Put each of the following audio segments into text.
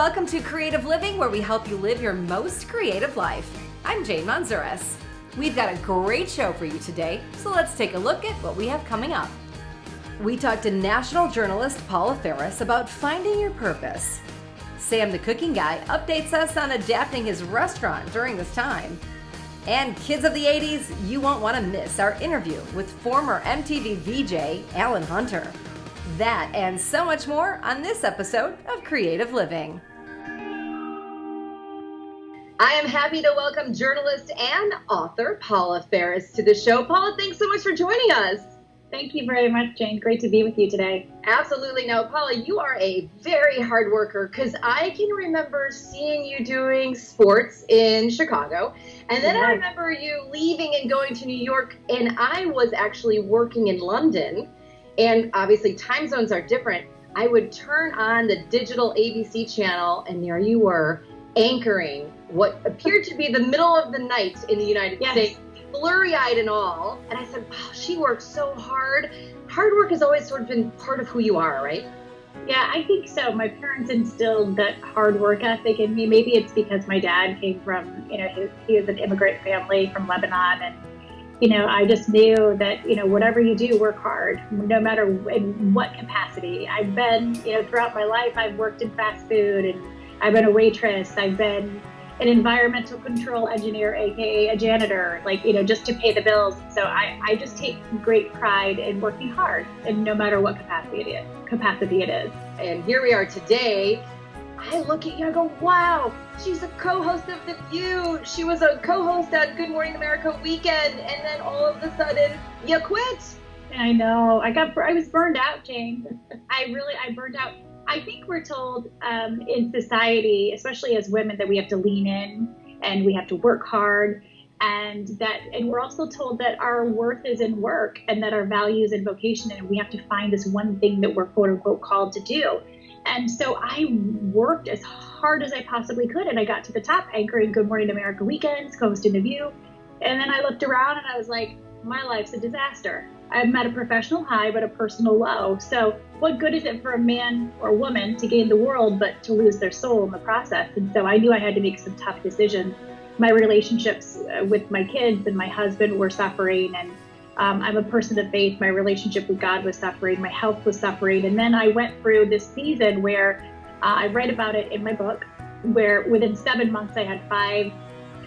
Welcome to Creative Living, where we help you live your most creative life. I'm Jane Manzuris. We've got a great show for you today, so let's take a look at what we have coming up. We talked to national journalist Paula Faris about finding your purpose. Sam the Cooking Guy updates us on adapting his restaurant during this time. And kids of the 80s, you won't want to miss our interview with former MTV VJ Alan Hunter. That and so much more on this episode of Creative Living. I am happy to welcome journalist and author Paula Ferris to the show. Paula, thanks so much for joining us. Thank you very much, Jane. Great to be with you today. Absolutely. Now, Paula, you are a very hard worker because I can remember seeing you doing sports in Chicago. And then I remember you leaving and going to New York, and I was actually working in London. And obviously time zones are different. I would turn on the digital ABC channel, and there you were anchoring what appeared to be the middle of the night in the United States, blurry-eyed and all. And I said, wow, she works so hard. Hard work has always sort of been part of who you are, right? Yeah, I think so. My parents instilled that hard work ethic in me. Maybe it's because my dad came from, he was an immigrant family from Lebanon. And, I just knew that, whatever you do, work hard, no matter in what capacity. I've been, throughout my life, I've worked in fast food, and I've been a waitress. I've been an environmental control engineer, aka a janitor, just to pay the bills. So I just take great pride in working hard, and no matter what capacity it is. And here we are today. I look at you and I go, wow, she's a co-host of The View. She was a co-host at Good Morning America Weekend, and then all of a sudden, you quit. I know. I was burned out, Jane. I burned out. I think we're told in society, especially as women, that we have to lean in and we have to work hard, and we're also told that our worth is in work and that our value is in vocation, and we have to find this one thing that we're quote unquote called to do. And so I worked as hard as I possibly could, and I got to the top, anchoring Good Morning America Weekends, co-hosting The View. And then I looked around and I was like, my life's a disaster. I'm at a professional high, but a personal low. So what good is it for a man or woman to gain the world, but to lose their soul in the process? And so I knew I had to make some tough decisions. My relationships with my kids and my husband were suffering, and I'm a person of faith. My relationship with God was suffering. My health was suffering. And then I went through this season where I write about it in my book, where within 7 months I had 5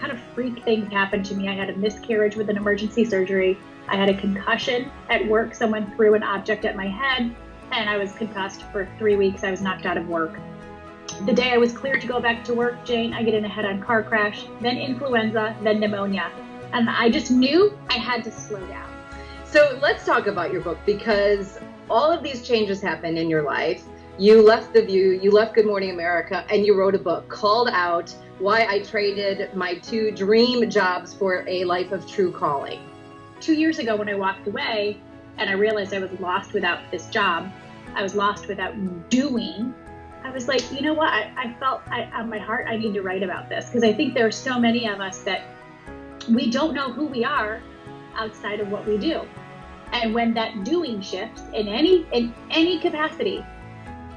kind of freak things happen to me. I had a miscarriage with an emergency surgery. I had a concussion at work. Someone threw an object at my head, and I was concussed for 3 weeks. I was knocked out of work. The day I was cleared to go back to work, Jane, I get in a head-on car crash, then influenza, then pneumonia. And I just knew I had to slow down. So let's talk about your book, because all of these changes happened in your life. You left The View, you left Good Morning America, and you wrote a book called out Why I Traded My 2 Dream Jobs for a Life of True Calling. 2 years ago when I walked away and I realized I was lost without this job, I was lost without doing, I was like, you know what? I felt on my heart, I need to write about this, because I think there are so many of us that we don't know who we are outside of what we do. And when that doing shifts in any capacity,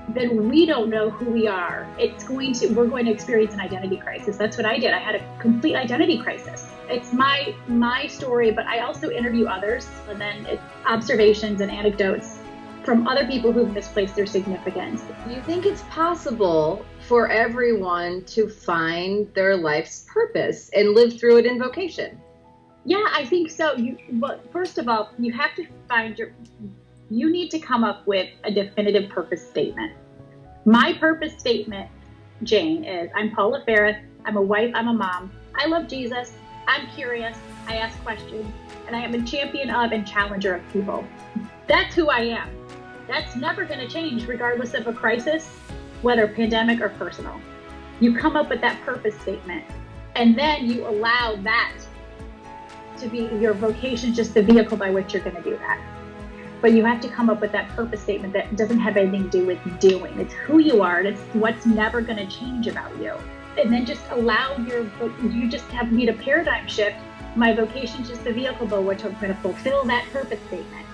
then we don't know who we are. We're going to experience an identity crisis. That's what I did. I had a complete identity crisis. It's my story, but I also interview others, and then it's observations and anecdotes from other people who've misplaced their significance. Do you think it's possible for everyone to find their life's purpose and live through it in vocation? Yeah, I think so. But first of all, you have to you need to come up with a definitive purpose statement. My purpose statement, Jane, is I'm Paula Ferris. I'm a wife. I'm a mom. I love Jesus. I'm curious. I ask questions, and I am a champion of and challenger of people. That's who I am. That's never going to change regardless of a crisis, whether pandemic or personal. You come up with that purpose statement, and then you allow that to be your vocation, just the vehicle by which you're going to do that. But you have to come up with that purpose statement that doesn't have anything to do with doing. It's who you are, and it's what's never going to change about you. And then just need a paradigm shift. My vocation is just the vehicle by which I'm going to fulfill that purpose statement.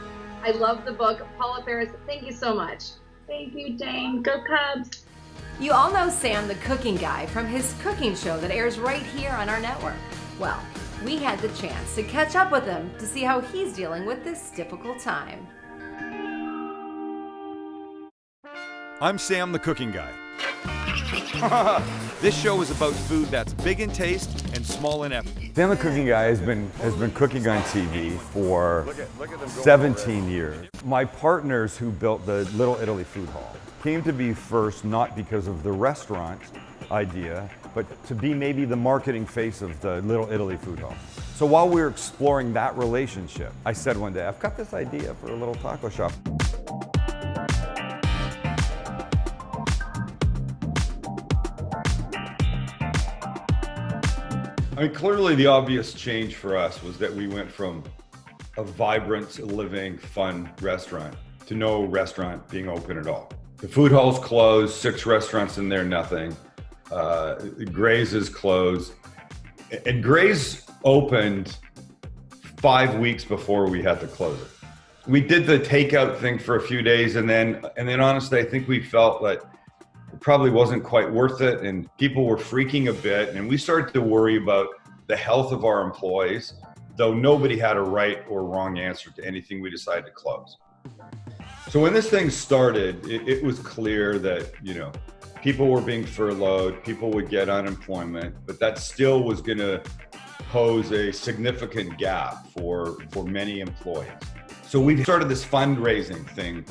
I love the book. Paula Ferris, thank you so much. Thank you, Jane. Go Cubs. You all know Sam, the cooking guy, from his cooking show that airs right here on our network. Well, we had the chance to catch up with him to see how he's dealing with this difficult time. I'm Sam, the cooking guy. This show is about food that's big in taste and small in effort. Sam the Cooking Guy has been cooking on TV for 17 years. My partners who built the Little Italy Food Hall came to be first not because of the restaurant idea, but to be maybe the marketing face of the Little Italy Food Hall. So while we were exploring that relationship, I said one day, I've got this idea for a little taco shop. I mean, clearly the obvious change for us was that we went from a vibrant, living, fun restaurant to no restaurant being open at all. The food hall's closed, 6 restaurants in there, nothing. Gray's is closed. And Gray's opened 5 weeks before we had to close it. We did the takeout thing for a few days, and then honestly, I think we felt that it probably wasn't quite worth it, and people were freaking a bit, and we started to worry about the health of our employees, though nobody had a right or wrong answer to anything we decided to close. So when this thing started, it was clear that, people were being furloughed, people would get unemployment, but that still was going to pose a significant gap for many employees. So we started this fundraising thing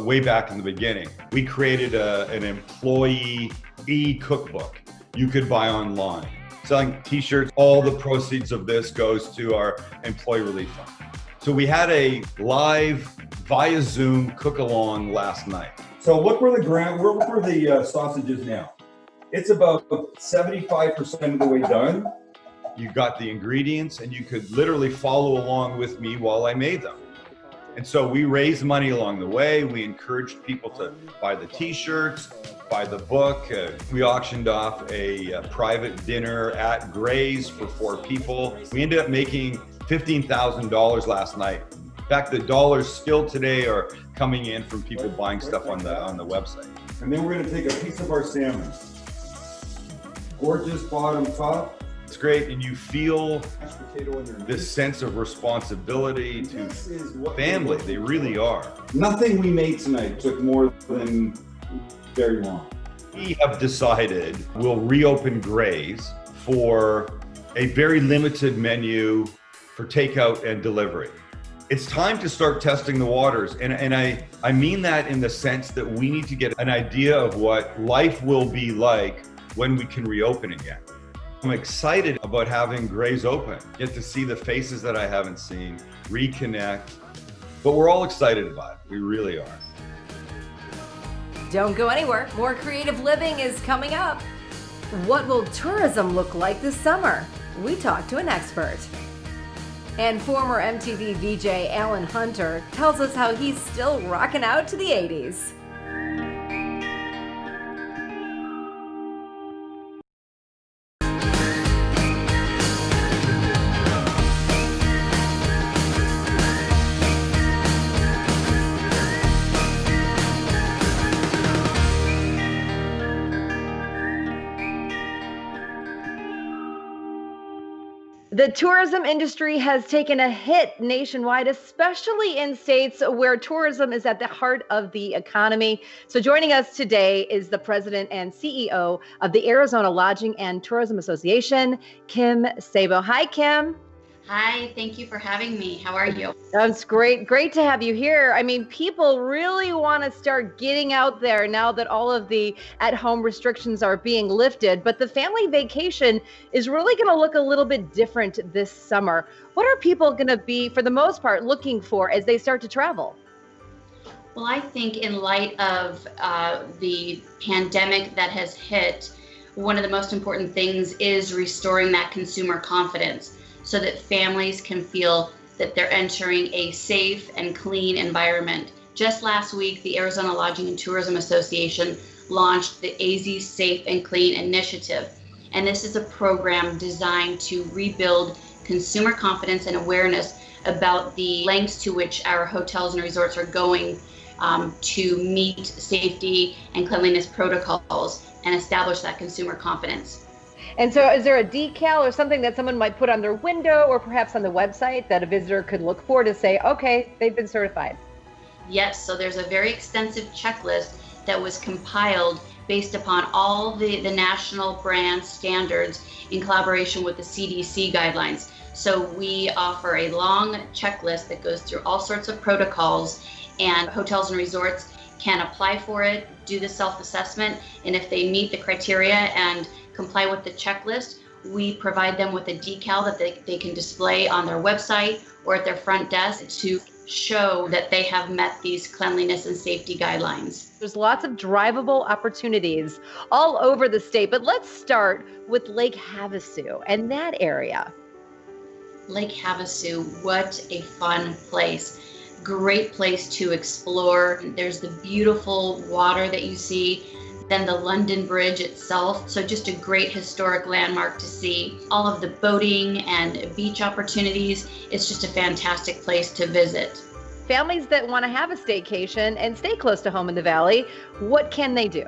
way back in the beginning. We created an employee e-cookbook you could buy online, selling t-shirts. All the proceeds of this goes to our employee relief fund. So we had a live via Zoom cook-along last night. So look where the sausages now. It's about 75% of the way done. You got the ingredients and you could literally follow along with me while I made them. And so we raised money along the way. We encouraged people to buy the t-shirts, buy the book. We auctioned off a private dinner at Gray's for 4 people. We ended up making $15,000 last night. In fact, the dollars still today are coming in from people buying stuff on the website. And then we're gonna take a piece of our salmon. Gorgeous bottom top. It's great, and you feel this sense of responsibility to family. They really are. Nothing we made tonight took more than very long. We have decided we'll reopen Gray's for a very limited menu for takeout and delivery. It's time to start testing the waters, and I mean that in the sense that we need to get an idea of what life will be like when we can reopen again. I'm excited about having Gray's open, get to see the faces that I haven't seen, reconnect, but we're all excited about it. We really are. Don't go anywhere. More creative living is coming up. What will tourism look like this summer? We talked to an expert. And former MTV VJ Alan Hunter tells us how he's still rocking out to the 80s. The tourism industry has taken a hit nationwide, especially in states where tourism is at the heart of the economy. So joining us today is the president and CEO of the Arizona Lodging and Tourism Association, Kim Sabo. Hi, Kim. Hi, thank you for having me. How are you? That's great. Great to have you here. I mean, people really want to start getting out there now that all of the at-home restrictions are being lifted, but the family vacation is really going to look a little bit different this summer. What are people going to be, for the most part, looking for as they start to travel? Well, I think in light of the pandemic that has hit, one of the most important things is restoring that consumer confidence, so that families can feel that they're entering a safe and clean environment. Just last week, the Arizona Lodging and Tourism Association launched the AZ Safe and Clean initiative. And this is a program designed to rebuild consumer confidence and awareness about the lengths to which our hotels and resorts are going to meet safety and cleanliness protocols and establish that consumer confidence. And so is there a decal or something that someone might put on their window or perhaps on the website that a visitor could look for to say, okay, they've been certified? Yes, so there's a very extensive checklist that was compiled based upon all the national brand standards in collaboration with the CDC guidelines. So we offer a long checklist that goes through all sorts of protocols, and hotels and resorts can apply for it, do the self-assessment, and if they meet the criteria and comply with the checklist, we provide them with a decal that they can display on their website or at their front desk to show that they have met these cleanliness and safety guidelines. There's lots of drivable opportunities all over the state, but let's start with Lake Havasu and that area. Lake Havasu, what a fun place. Great place to explore. There's the beautiful water that you see, then the London Bridge itself. So just a great historic landmark to see. All of the boating and beach opportunities. It's just a fantastic place to visit. Families that want to have a staycation and stay close to home in the Valley, what can they do?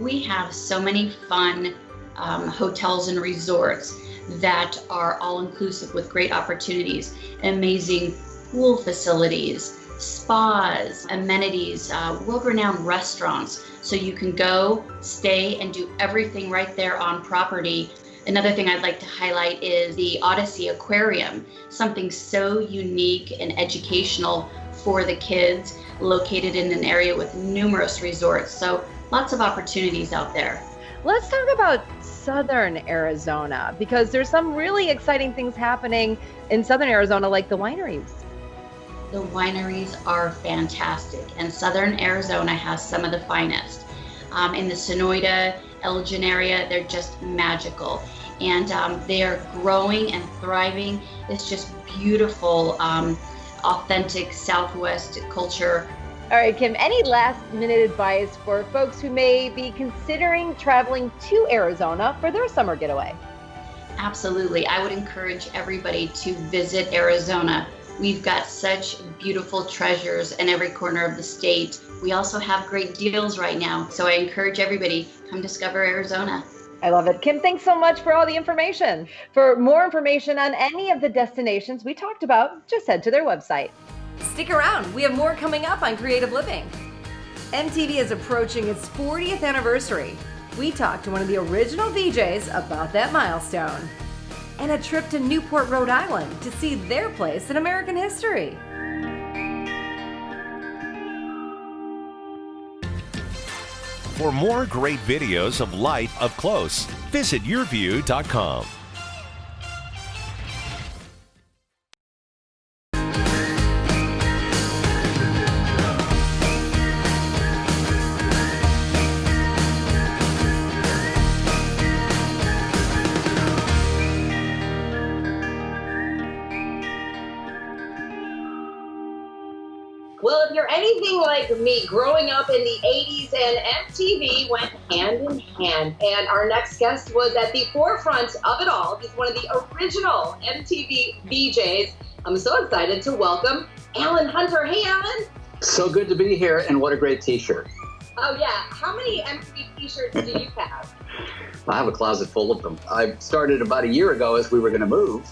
We have so many fun hotels and resorts that are all-inclusive with great opportunities, amazing pool facilities, spas, amenities, world-renowned restaurants. So you can go, stay, and do everything right there on property. Another thing I'd like to highlight is the Odyssey Aquarium, something so unique and educational for the kids, located in an area with numerous resorts. So lots of opportunities out there. Let's talk about Southern Arizona, because there's some really exciting things happening in Southern Arizona, like the wineries. The wineries are fantastic, and Southern Arizona has some of the finest. In the Sonoyta, Elgin area, they're just magical. And they are growing and thriving. It's just beautiful, authentic Southwest culture. All right, Kim, any last minute advice for folks who may be considering traveling to Arizona for their summer getaway? Absolutely. I would encourage everybody to visit Arizona. We've got such beautiful treasures in every corner of the state. We also have great deals right now. So I encourage everybody, come discover Arizona. I love it. Kim, thanks so much for all the information. For more information on any of the destinations we talked about, just head to their website. Stick around. We have more coming up on Creative Living. MTV is approaching its 40th anniversary. We talked to one of the original VJs about that milestone. And a trip to Newport, Rhode Island to see their place in American history. For more great videos of life up close, visit yourview.com. Well, if you're anything like me, growing up in the 80s and MTV went hand in hand. And our next guest was at the forefront of it all. He's one of the original MTV VJs. I'm so excited to welcome Alan Hunter. Hey, Alan. So good to be here, and what a great t-shirt. Oh, yeah. How many MTV t-shirts do you have? I have a closet full of them. I started about a year ago as we were going to move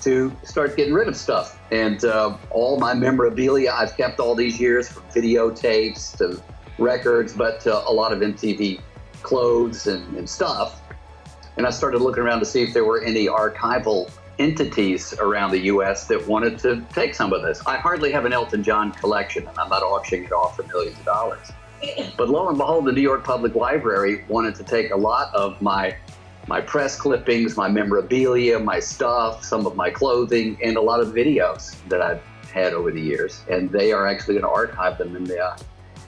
to start getting rid of stuff. And all my memorabilia I've kept all these years, from videotapes to records, but a lot of MTV clothes and stuff. And I started looking around to see if there were any archival entities around the U.S. that wanted to take some of this. I hardly have an Elton John collection, and I'm not auctioning it off for millions of dollars. But lo and behold, the New York Public Library wanted to take a lot of my press clippings, my memorabilia, my stuff, some of my clothing, and a lot of videos that I've had over the years. And they are actually going to archive them in the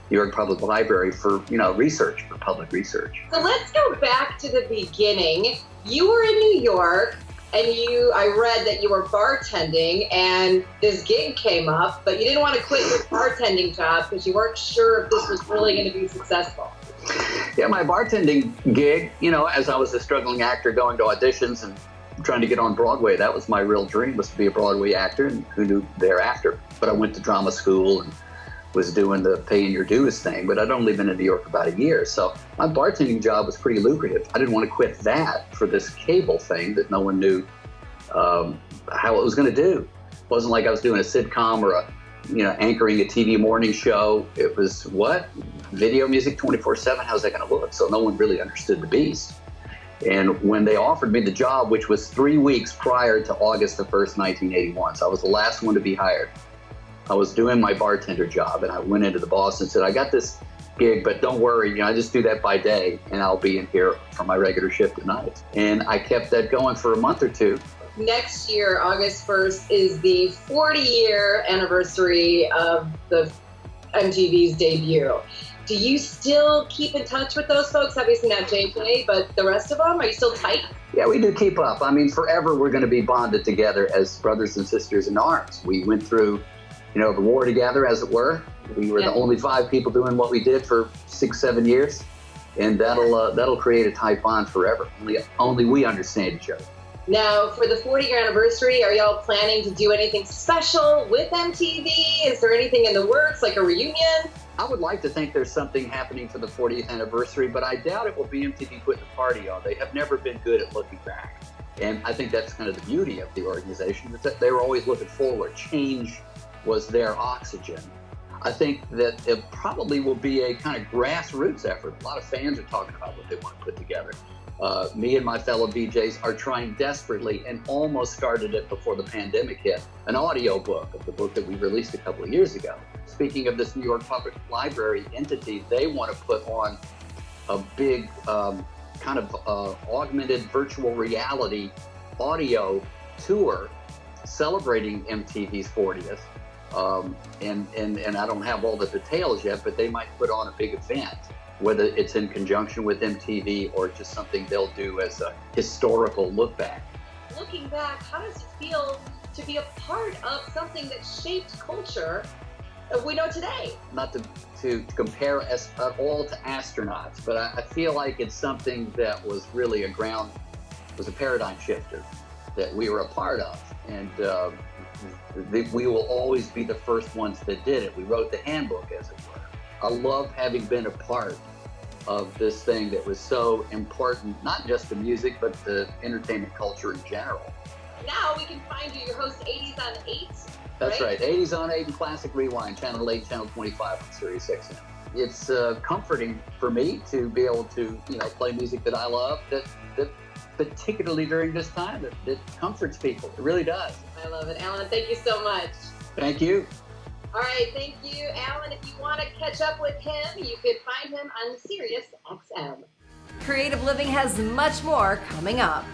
New York Public Library for, research, for public research. So let's go back to the beginning. You were in New York, and I read that you were bartending, and this gig came up, but you didn't want to quit your bartending job because you weren't sure if this was really going to be successful. Yeah, my bartending gig, as I was a struggling actor going to auditions and trying to get on Broadway, that was my real dream, was to be a Broadway actor, and who knew thereafter. But I went to drama school and was doing the paying your dues thing, but I'd only been in New York about a year. So my bartending job was pretty lucrative. I didn't want to quit that for this cable thing that no one knew how it was going to do. It wasn't like I was doing a sitcom or anchoring a TV morning show. It was what? Video music 24/7. How's that going to look? So no one really understood the beast. And when they offered me the job, which was 3 weeks prior to August the 1st, 1981, so I was the last one to be hired. I was doing my bartender job, and I went into the boss and said, I got this gig, but don't worry, I just do that by day, and I'll be in here for my regular shift at night. And I kept that going for a month or two. Next year, August 1st, is the 40-year anniversary of the MTV's debut. Do you still keep in touch with those folks? Obviously not JJ, but the rest of them, are you still tight? Yeah, we do keep up. I mean, forever we're going to be bonded together as brothers and sisters in arms. We went through the war together, as it were. We were the only 5 people doing what we did for 6-7 years, and that'll create a tight bond forever. Only we understand each other. Now, for the 40-year anniversary, are y'all planning to do anything special with MTV? Is there anything in the works, like a reunion? I would like to think there's something happening for the 40th anniversary, but I doubt it will be MTV putting a party on. They have never been good at looking back, and I think that's kind of the beauty of the organization, that they were always looking forward. Change was their oxygen. I think that it probably will be a kind of grassroots effort. A lot of fans are talking about what they want to put together. Me and my fellow VJs are trying desperately, and almost started it before the pandemic hit, an audio book of the book that we released a couple of years ago. Speaking of this New York Public Library entity, they want to put on a big kind of augmented virtual reality audio tour celebrating MTV's 40th. And I don't have all the details yet, but they might put on a big event, whether it's in conjunction with MTV or just something they'll do as a historical look back. Looking back, how does it feel to be a part of something that shaped culture we know today? Not to compare us at all to astronauts, but I feel like it's something that was really was a paradigm shifter that we were a part of. And we will always be the first ones that did it. We wrote the handbook, as it were. I love having been a part of this thing that was so important, not just to music, but to entertainment culture in general. Now we can find you, your host 80s on 8. That's right, 80s on 8 and Classic Rewind, Channel 8, Channel 25 on Sirius XM. It's comforting for me to be able to, play music that I love, that particularly during this time, that comforts people. It really does. I love it. Alan, thank you so much. Thank you. All right, thank you, Alan. If you want to catch up with him, you can find him on Sirius XM. Creative Living has much more coming up.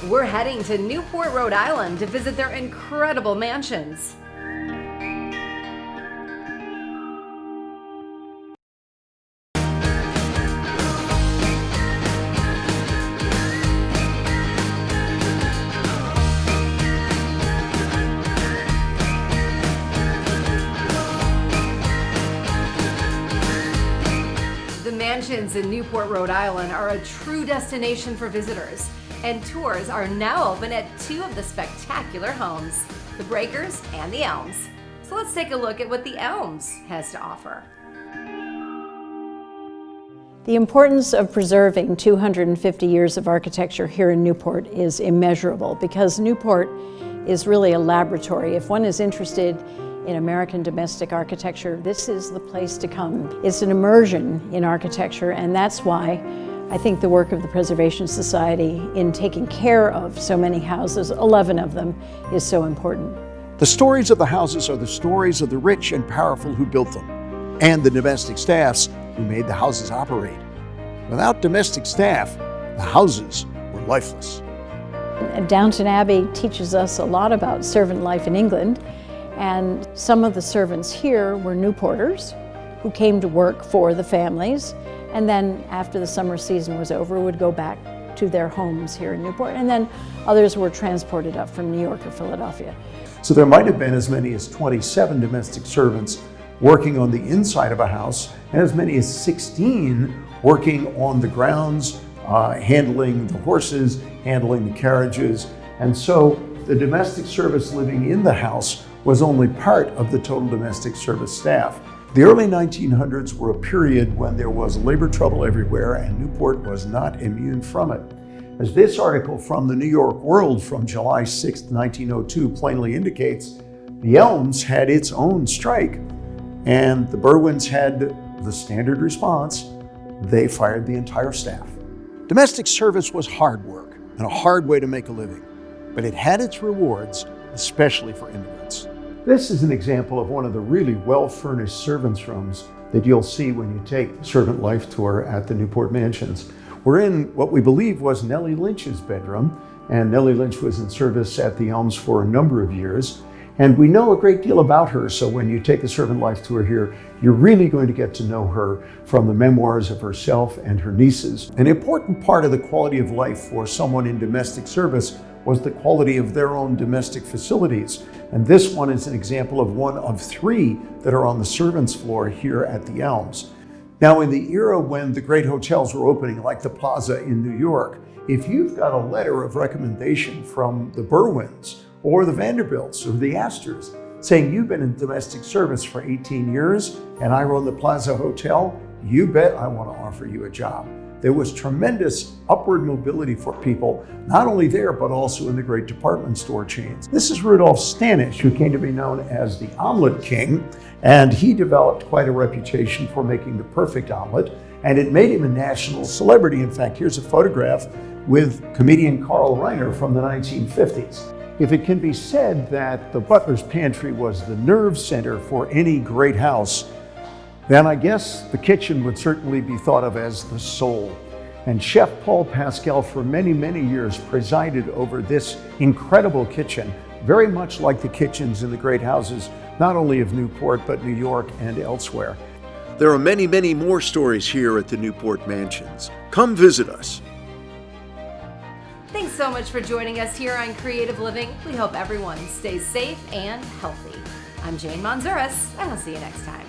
We're heading to Newport, Rhode Island to visit their incredible mansions. Mansions in Newport, Rhode Island are a true destination for visitors, and tours are now open at 2 of the spectacular homes, the Breakers and the Elms. So let's take a look at what the Elms has to offer. The importance of preserving 250 years of architecture here in Newport is immeasurable, because Newport is really a laboratory. If one is interested in American domestic architecture, this is the place to come. It's an immersion in architecture, and that's why I think the work of the Preservation Society in taking care of so many houses, 11 of them, is so important. The stories of the houses are the stories of the rich and powerful who built them, and the domestic staffs who made the houses operate. Without domestic staff, the houses were lifeless. Downton Abbey teaches us a lot about servant life in England. And some of the servants here were Newporters who came to work for the families, and then after the summer season was over would go back to their homes here in Newport, and then others were transported up from New York or Philadelphia. So there might have been as many as 27 domestic servants working on the inside of a house, and as many as 16 working on the grounds, handling the horses, handling the carriages. And so the domestic service living in the house was only part of the total domestic service staff. The early 1900s were a period when there was labor trouble everywhere, and Newport was not immune from it. As this article from the New York World from July 6, 1902 plainly indicates, the Elms had its own strike, and the Berwins had the standard response: they fired the entire staff. Domestic service was hard work and a hard way to make a living, but it had its rewards, especially for immigrants. This is an example of one of the really well-furnished servants' rooms that you'll see when you take the Servant Life Tour at the Newport Mansions. We're in what we believe was Nellie Lynch's bedroom, and Nellie Lynch was in service at the Elms for a number of years. And we know a great deal about her, so when you take the Servant Life Tour here, you're really going to get to know her from the memoirs of herself and her nieces. An important part of the quality of life for someone in domestic service was the quality of their own domestic facilities. And this one is an example of one of 3 that are on the servants' floor here at the Elms. Now, in the era when the great hotels were opening, like the Plaza in New York, if you've got a letter of recommendation from the Berwins or the Vanderbilts or the Astors saying you've been in domestic service for 18 years and I run the Plaza Hotel, you bet I want to offer you a job. There was tremendous upward mobility for people, not only there, but also in the great department store chains. This is Rudolph Stanish, who came to be known as the Omelet King, and he developed quite a reputation for making the perfect omelet, and it made him a national celebrity. In fact, here's a photograph with comedian Carl Reiner from the 1950s. If it can be said that the butler's pantry was the nerve center for any great house, then I guess the kitchen would certainly be thought of as the soul. And Chef Paul Pascal for many, many years presided over this incredible kitchen, very much like the kitchens in the great houses, not only of Newport, but New York and elsewhere. There are many, many more stories here at the Newport Mansions. Come visit us. Thanks so much for joining us here on Creative Living. We hope everyone stays safe and healthy. I'm Jane Manzuris, and I'll see you next time.